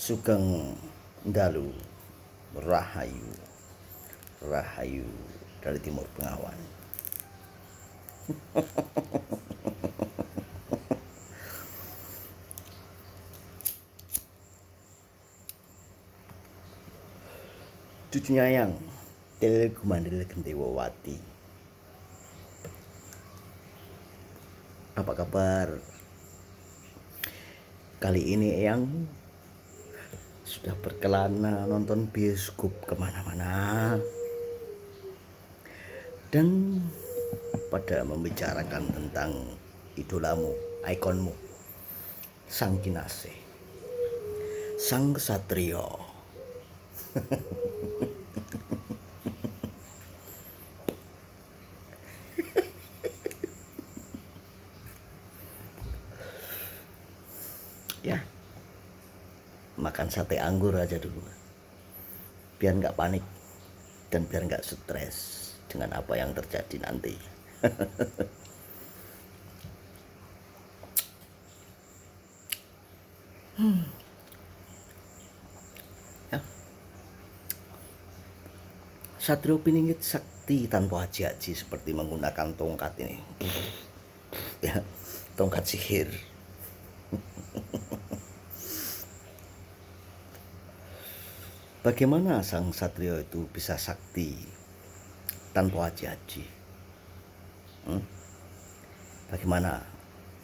Sugeng Dalu Rahayu Rahayu dari Timur Bengawan. Cucunya yang Tel Gumandel Gendewawati. Apa kabar? Kali ini Eyang sudah berkelana nonton bioskop kemana-mana dan pada membicarakan tentang idolamu, ikonmu, Sang Kinasih, Sang Ksatrio. Ya, makan sate anggur aja dulu, biar nggak panik dan biar nggak stres dengan apa yang terjadi nanti. Ya, Satrio Piningit sakti tanpa haji-haji seperti menggunakan tongkat ini. Ya, tongkat sihir. Bagaimana sang Satrio itu bisa sakti tanpa haji-haji? Bagaimana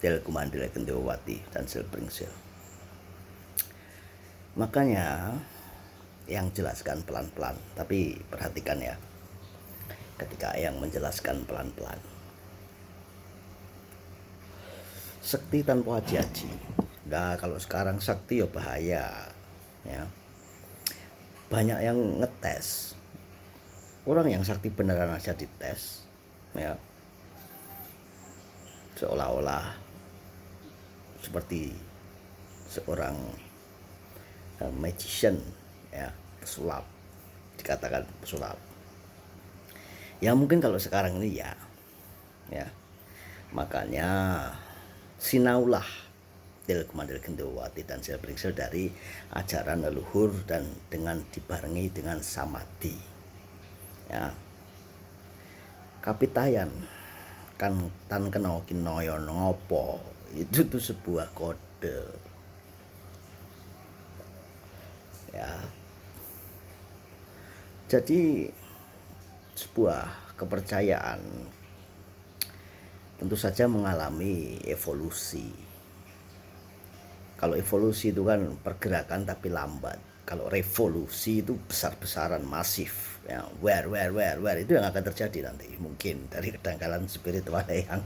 Tel Gumandel Gendewawati dan Silbringsil? Makanya yang jelaskan pelan-pelan, tapi perhatikan ya, ketika yang menjelaskan pelan-pelan. Sakti tanpa haji-haji. Nah, kalau sekarang sakti ya bahaya, ya. Banyak yang ngetes. Orang yang sakti beneran aja dites, ya. Seolah-olah seperti seorang magician, ya, pesulap, dikatakan pesulap. Ya mungkin kalau sekarang ini ya. Makanya sinaulah Tel Gumandel Gendewawati dan Silbringsil dari ajaran leluhur dan dengan dibarengi dengan samadhi. Ya. Kapitayan kan tan kena kinoyo ngopo, itu tuh sebuah kode. Ya. Jadi sebuah kepercayaan tentu saja mengalami evolusi. Kalau evolusi itu kan pergerakan tapi lambat. Kalau revolusi itu besar-besaran, masif, ya, where itu yang akan terjadi nanti mungkin dari kedangkalan spiritual yang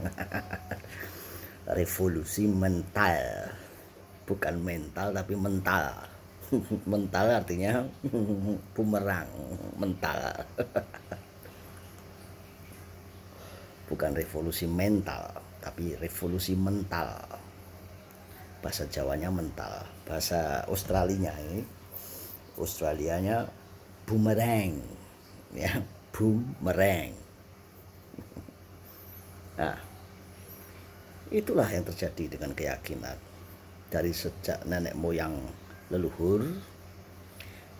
revolusi mental, bukan mental tapi mental. Mental artinya bumerang, mental. Bukan revolusi mental tapi revolusi mental. Bahasa Jawanya mental, bahasa Australianya bumerang, ya, bumerang. Nah, itulah yang terjadi dengan keyakinan dari sejak nenek moyang leluhur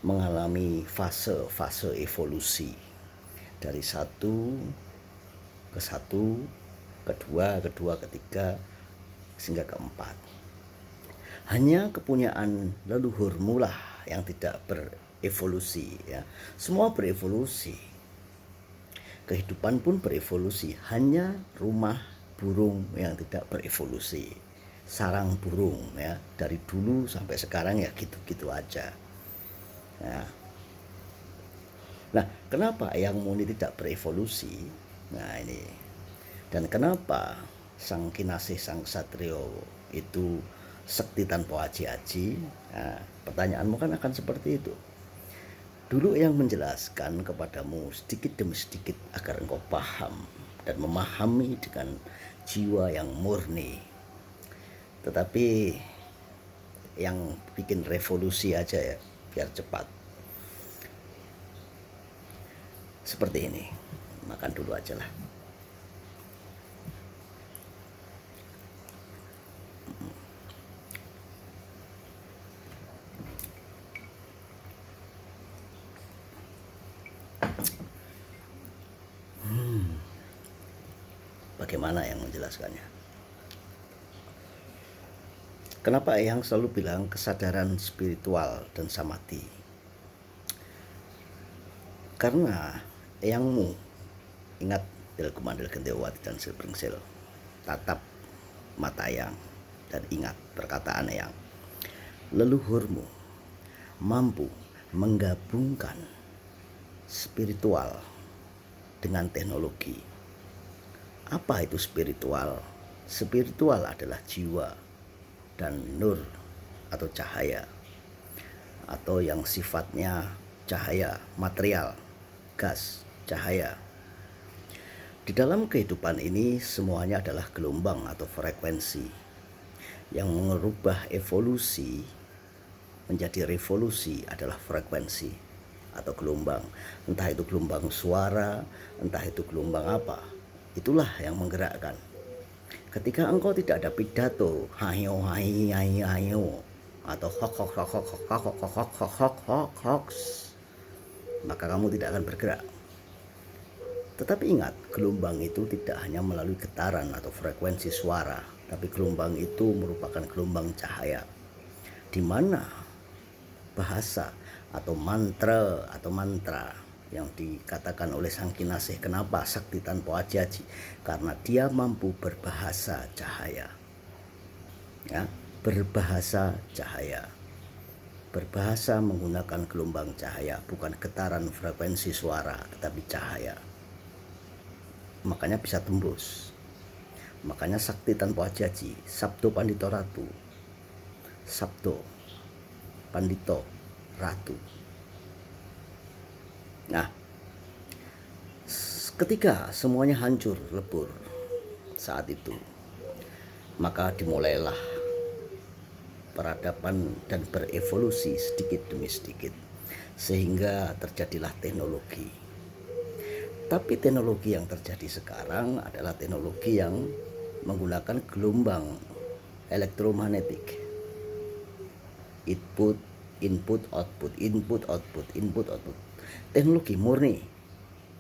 mengalami fase-fase evolusi dari satu, kedua, ketiga, sehingga keempat. Hanya kepunyaan leluhurmu lah yang tidak berevolusi, ya. Semua berevolusi. Kehidupan pun berevolusi. Hanya rumah burung yang tidak berevolusi. Sarang burung, ya, dari dulu sampai sekarang ya gitu-gitu aja. Nah, kenapa Eyang Muni tidak berevolusi? Nah ini. Dan kenapa Sang Kinasih, Sang Ksatrio itu sakti tanpa haji-haji? Nah, pertanyaanmu kan akan seperti itu. Dulu yang menjelaskan kepadamu sedikit demi sedikit agar engkau paham dan memahami dengan jiwa yang murni. Tetapi yang bikin revolusi aja ya, biar cepat. Seperti ini. Makan dulu aja lah. bagaimana yang menjelaskannya. Kenapa Eyang selalu bilang kesadaran spiritual dan samadhi? Karena Eyangmu ingat Del Kumandel Gendewati dan Silbringsel, tatap mata Eyang dan ingat perkataan Eyang. Leluhurmu mampu menggabungkan spiritual dengan teknologi. Apa itu spiritual? Spiritual adalah jiwa dan nur atau cahaya, atau yang sifatnya cahaya material, gas, cahaya. Di dalam kehidupan ini semuanya adalah gelombang atau frekuensi yang merubah evolusi menjadi revolusi adalah frekuensi atau gelombang. Entah itu gelombang suara, entah itu gelombang apa. Itulah yang menggerakkan. Ketika engkau tidak ada pidato, hayo hayo hayo hayo, atau hok hok hok hok hok hok hok hok hok hok hok hok, maka kamu tidak akan bergerak. Tetapi ingat, gelombang itu tidak hanya melalui getaran atau frekuensi suara, tapi gelombang itu merupakan gelombang cahaya, di mana bahasa atau mantra yang dikatakan oleh Sang Kinasih. Kenapa Sakti Tanpa Aji-Aji? Karena dia mampu berbahasa cahaya, ya, berbahasa cahaya, berbahasa menggunakan gelombang cahaya, bukan getaran frekuensi suara, tetapi cahaya. Makanya bisa tembus. Makanya Sakti Tanpa Aji-Aji, Sabdo Pandito Ratu, Sabdo Pandito Ratu. Nah, ketika semuanya hancur lebur saat itu, maka dimulailah peradaban dan berevolusi sedikit demi sedikit, sehingga terjadilah teknologi. Tapi teknologi yang terjadi sekarang adalah teknologi yang menggunakan gelombang elektromagnetik. Input, output, input, output, input, output. Teknologi murni.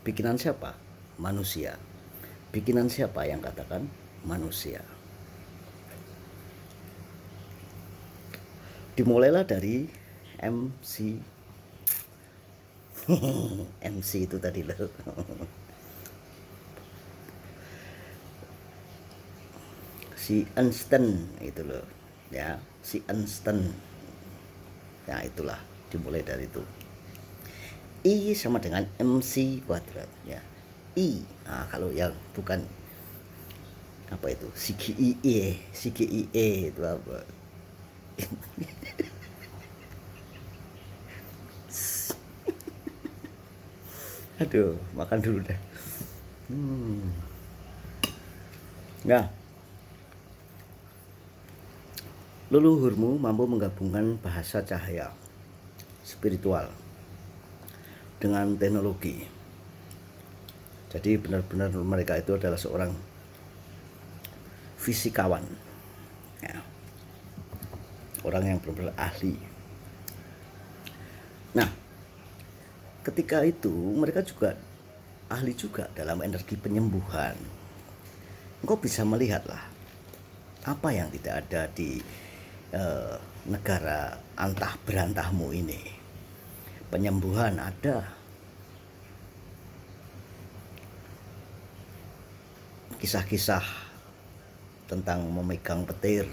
Bikinan siapa? Manusia. Bikinan siapa yang katakan? Manusia. Dimulailah dari MC. MC itu tadi loh. Si Einstein itu loh, ya, si Einstein. Ya itulah, dimulai dari itu. I sama dengan MC kuadrat, ya. I. Nah, kalau yang bukan apa itu? CGIE itu apa? Aduh, makan dulu dah. Nah, leluhurmu mampu menggabungkan bahasa cahaya spiritual dengan teknologi. Jadi benar-benar mereka itu adalah seorang fisikawan, ya, orang yang benar-benar ahli. Nah, ketika itu mereka juga ahli juga dalam energi penyembuhan. Engkau bisa melihatlah apa yang tidak ada di negara antah berantahmu ini. Penyembuhan ada, kisah-kisah tentang memegang petir,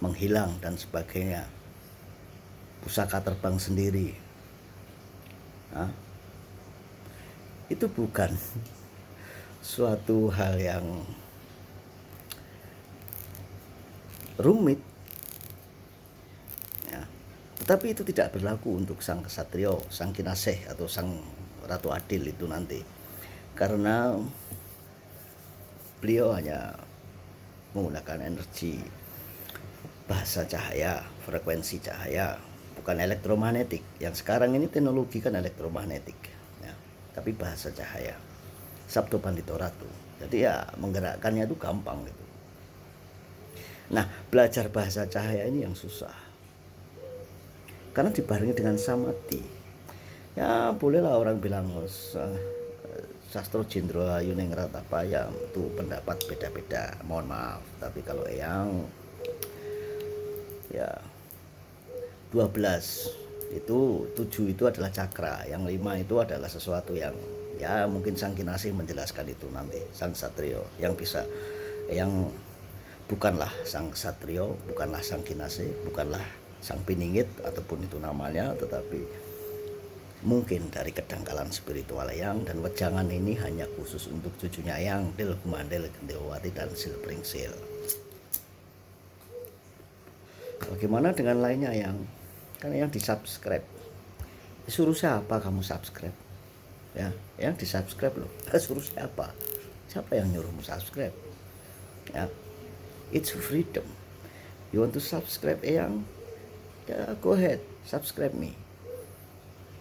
menghilang dan sebagainya, pusaka terbang sendiri. Nah, itu bukan suatu hal yang rumit, ya. Tetapi itu tidak berlaku untuk sang kesatrio, sang kinasih atau sang ratu adil itu nanti, karena beliau hanya menggunakan energi bahasa cahaya, frekuensi cahaya, bukan elektromagnetik. Yang sekarang ini teknologi kan elektromagnetik, ya, tapi bahasa cahaya, Sabdo Pandito Ratu. Jadi ya menggerakkannya itu gampang gitu. Nah, belajar bahasa cahaya ini yang susah, karena dibarengi dengan samadhi. Ya bolehlah orang bilang Sastro Jendra Yuningrat apa ya, itu pendapat beda-beda, mohon maaf. Tapi kalau Eyang ya 12 itu, 7 itu adalah cakra, yang 5 itu adalah sesuatu yang ya mungkin Sang Kinasih menjelaskan itu nanti, Sang Satrio yang bisa, yang bukanlah Sang Satrio, bukanlah Sang Kinasih, bukanlah Sang Piningit ataupun itu namanya, tetapi mungkin dari kedangkalan spiritual Eyang, dan wejangan ini hanya khusus untuk cucunya Eyang, Del Gumandel Gendewati dan Silpringsil. Bagaimana dengan lainnya Eyang? Kan Eyang di subscribe. Suruh siapa kamu subscribe? Ya, Eyang di subscribe loh. Suruh siapa? Siapa yang nyuruhmu subscribe? Ya, it's freedom. You want to subscribe Eyang? Ya, go ahead, subscribe me.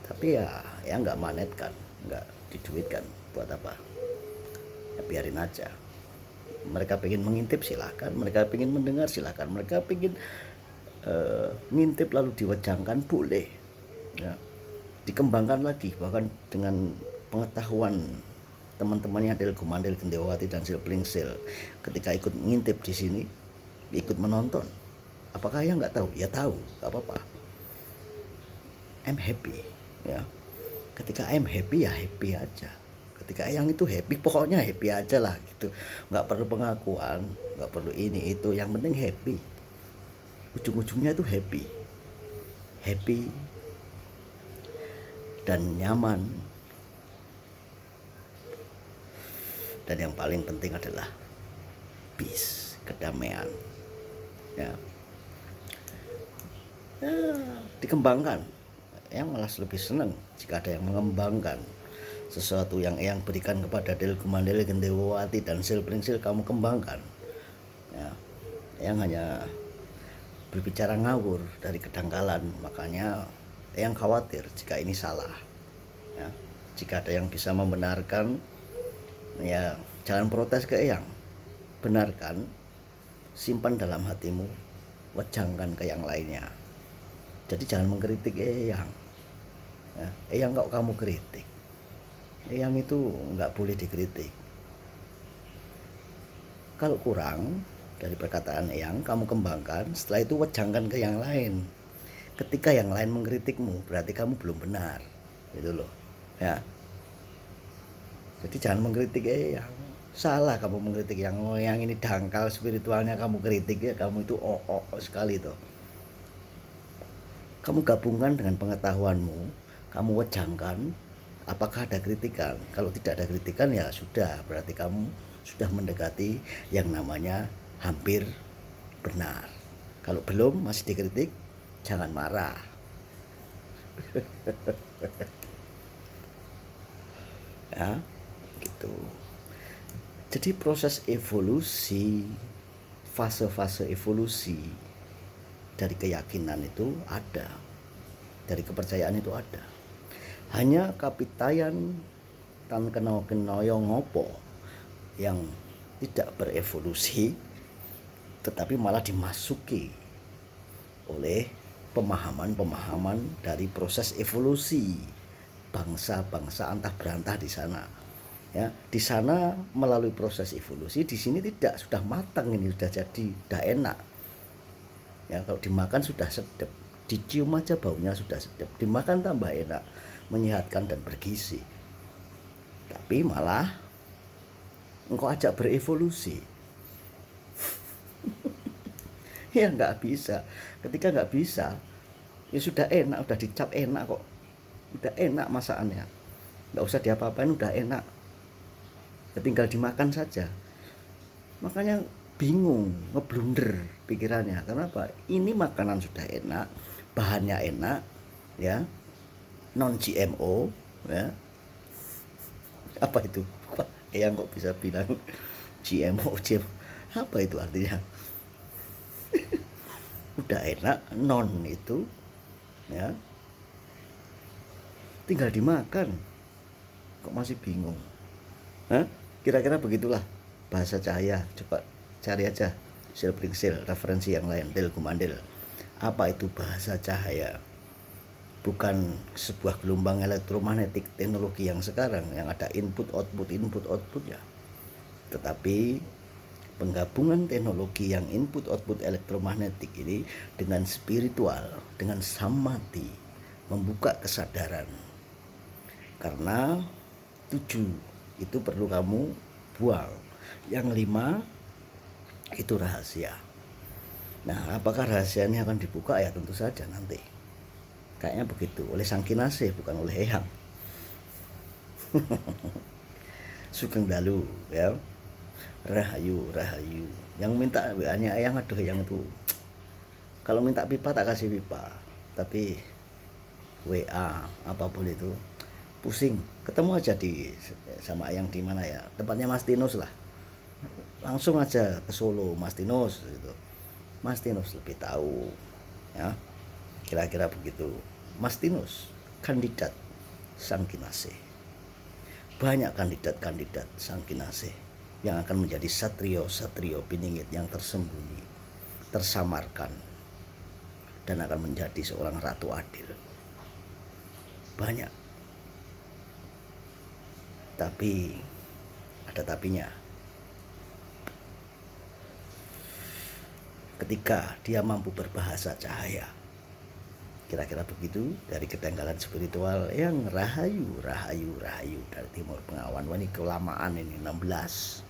Tapi ya nggak manetkan, nggak diduitkan, buat apa? Ya biarin aja. Mereka pengen mengintip silahkan, mereka pengen mendengar silahkan, mereka pengen ngintip lalu diwejangkan boleh, ya, dikembangkan lagi, bahkan dengan pengetahuan teman-temannya Del Gumandel Gendewati dan Silpringsil ketika ikut ngintip di sini, ikut menonton. Apakah ya nggak tahu? Ya tahu, nggak apa-apa. I'm happy, ya. Ketika I'm happy ya happy aja. Ketika Eyang itu happy, pokoknya happy aja lah gitu. Nggak perlu pengakuan, nggak perlu ini itu, yang penting happy. Ujung-ujungnya itu happy dan nyaman. Dan yang paling penting adalah peace, kedamaian. Ya, dikembangkan. Yang malah lebih senang jika ada yang mengembangkan sesuatu yang Eyang berikan kepada Del Gumandel Gendewati dan Silpringsil, kamu kembangkan. Ya, Eyang hanya berbicara ngawur dari kedangkalan, makanya Eyang khawatir jika ini salah. Ya, jika ada yang bisa membenarkan, ya jangan protes ke Eyang, benarkan, simpan dalam hatimu, wejangkan ke yang lainnya. Jadi jangan mengkritik Eyang. Ya, Eyang kok kamu kritik? Eyang itu nggak boleh dikritik. Kalau kurang dari perkataan Eyang, kamu kembangkan, setelah itu wejangkan ke yang lain. Ketika yang lain mengkritikmu, berarti kamu belum benar, gitu loh. Ya, jadi jangan mengkritik Eyang. Salah kamu mengkritik yang ini dangkal spiritualnya, kamu kritik ya, kamu itu sekali tuh. Kamu gabungkan dengan pengetahuanmu, kamu wejangkan, apakah ada kritikan. Kalau tidak ada kritikan ya sudah, berarti kamu sudah mendekati yang namanya hampir benar. Kalau belum, masih dikritik, jangan marah. Ya, gitu. Jadi proses evolusi, fase-fase evolusi dari keyakinan itu ada, dari kepercayaan itu ada. Hanya kapitayan tan kenoyo ngopo yang tidak berevolusi, tetapi malah dimasuki oleh pemahaman-pemahaman dari proses evolusi bangsa-bangsa antah berantah di sana. Ya, di sana melalui proses evolusi, di sini tidak, sudah matang ini, sudah jadi, sudah enak. Ya, kalau dimakan sudah sedap, dicium aja baunya sudah sedap, dimakan tambah enak, menyehatkan dan bergizi. Tapi malah engkau ajak berevolusi. Ya nggak bisa. Ketika nggak bisa, ya sudah enak, udah dicap enak kok, udah enak masakannya, nggak usah diapa-apain, udah enak, ya tinggal dimakan saja. Makanya bingung, ngeblunder pikirannya. Kenapa? Ini makanan sudah enak, bahannya enak, ya, non GMO, ya. Apa itu? Yang kok bisa bilang GMO? Apa itu artinya? Udah enak, non itu, ya, tinggal dimakan, kok masih bingung? Hah? Kira-kira begitulah bahasa cahaya. Coba cari aja Silpringsil, referensi yang lain, Del Gumandel. Apa itu bahasa cahaya? bukan sebuah gelombang elektromagnetik teknologi yang sekarang yang ada input output ya, tetapi penggabungan teknologi yang input output elektromagnetik ini dengan spiritual, dengan samadhi, membuka kesadaran. Karena 7 itu perlu kamu buang, yang 5 itu rahasia. Nah, apakah rahasia ini akan dibuka? Ya tentu saja nanti. Kayaknya begitu, oleh Sang Kinasih, bukan oleh Eyang. Sugeng Dalu ya. Rahayu, rahayu. Yang minta WA-nya Eyang, aduh Eyang itu kalau minta pipa tak kasih pipa, tapi WA apapun itu pusing. Ketemu aja di sama Eyang di mana ya, tempatnya Mas Tinus lah, langsung aja ke Solo Mas Tinus gitu. Mas Tinus lebih tahu ya, kira-kira begitu. Mas Tinus kandidat Sang Kinasih, banyak kandidat-kandidat Sang Kinasih yang akan menjadi satrio-satrio piningit yang tersembunyi, tersamarkan, dan akan menjadi seorang ratu adil. Banyak, tapi ada tapinya. Ketika dia mampu berbahasa cahaya, kira-kira begitu dari ketenggalan spiritual yang rahayu, rahayu, rahayu dari Timur Pengawan. Wah, ini kelamaan ini 16.